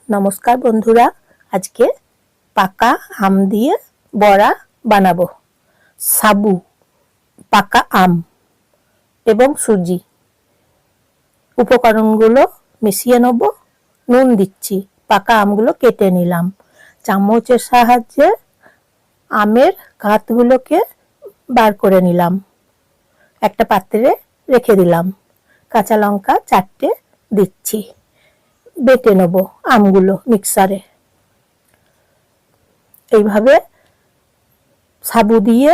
নমস্কার বন্ধুরা, আজকে পাকা আম দিয়ে বড়া বানাবো। সাবু, পাকা আম এবং সুজি। উপকরণগুলো মিশিয়ে নেব। নুন দিচ্ছি। পাকা আমগুলো কেটে নিলাম। চামচের সাহায্যে আমের কাঁধগুলোকে বার করে নিলাম। একটা পাত্রে রেখে দিলাম। কাঁচা লঙ্কা 4টে দিচ্ছি। বেটে নেব আমগুলো মিক্সারে। এইভাবে সাবু দিয়ে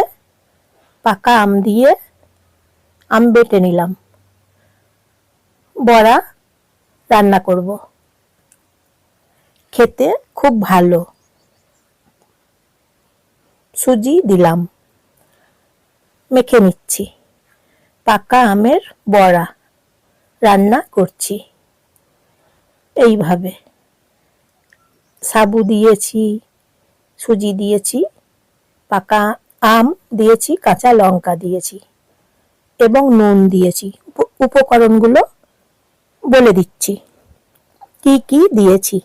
পাকা আম দিয়ে আম বেটে নিলাম। বড়া রান্না করব। খেতে খুব ভালো। সুজি দিলাম। মেখে নিচ্ছি। পাকা আমের বড়া রান্না করছি। এইভাবে সাবু দিয়েছি, সুজি দিয়েছি, পাকা আম দিয়েছি, কাঁচা লঙ্কা দিয়েছি এবং নুন দিয়েছি। উপকরণগুলো বলে দিচ্ছি কি কি দিয়েছি।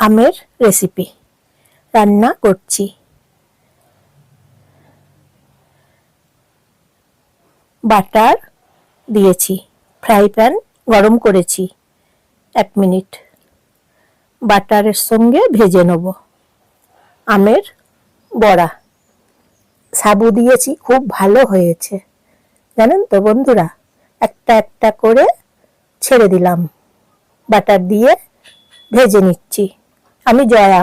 আমের রেসিপি রান্না করছি। বাটার দিয়েছি। ফ্রাই প্যান গরম করেছি 1 মিনিট। বাটারের সঙ্গে ভেজে নেব আমের বড়া। সাবু দিয়েছি, খুব ভালো হয়েছে জানেন তো বন্ধুরা। একটা একটা করে ছেড়ে দিলাম। বাটার দিয়ে ভেজে নিচ্ছি। আমি জয়া।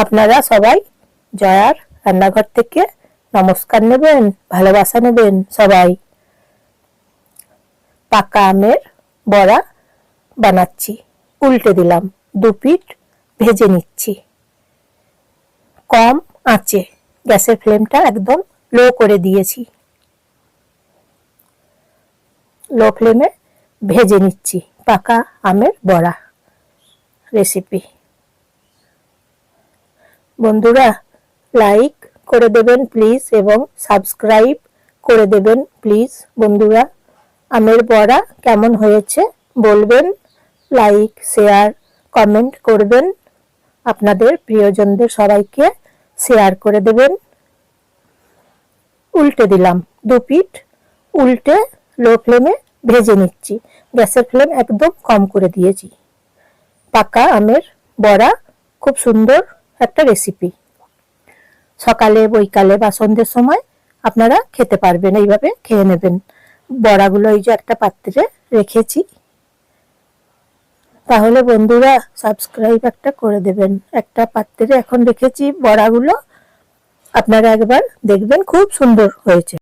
আপনারা সবাই জয়ার রান্নাঘর থেকে নমস্কার নেবেন, ভালোবাসা নেবেন সবাই। পাকা আমের বড়া বানাচ্ছি। উল্টে দিলাম। 2 পিঠ ভেজে নিচ্ছি কম আঁচে। গ্যাসের ফ্লেমটা একদম লো করে দিয়েছি। লো ফ্লেমে ভেজে নিচ্ছি পাকা আমের বড়া রেসিপি। বন্ধুরা লাইক করে দেবেন প্লিজ এবং সাবস্ক্রাইব করে দেবেন প্লিজ। বন্ধুরা আমের বড়া কেমন হয়েছে বলবেন। লাইক, শেয়ার, কমেন্ট করবেন। আপনাদের প্রিয়জনদের সবাইকে শেয়ার করে দেবেন। উল্টে দিলাম। 2 পিঠ উল্টে লো ফ্লেমে ভেজে নিচ্ছি। গ্যাসের ফ্লেম একদম কম করে দিয়েছি। পাকা আমের বড়া খুব সুন্দর একটা রেসিপি। সকালে, বৈকালে বা সন্ধ্যের সময় আপনারা খেতে পারবেন। এইভাবে খেয়ে নেবেন। বড়াগুলো এই যে একটা পাত্রে রেখেছি। তাহলে বন্ধুরা সাবস্ক্রাইব একটা করে দেবেন। একটা পাত্রে এখন রেখেছি বড়াগুলো। আপনারা একবার দেখবেন, খুব সুন্দর হয়েছে।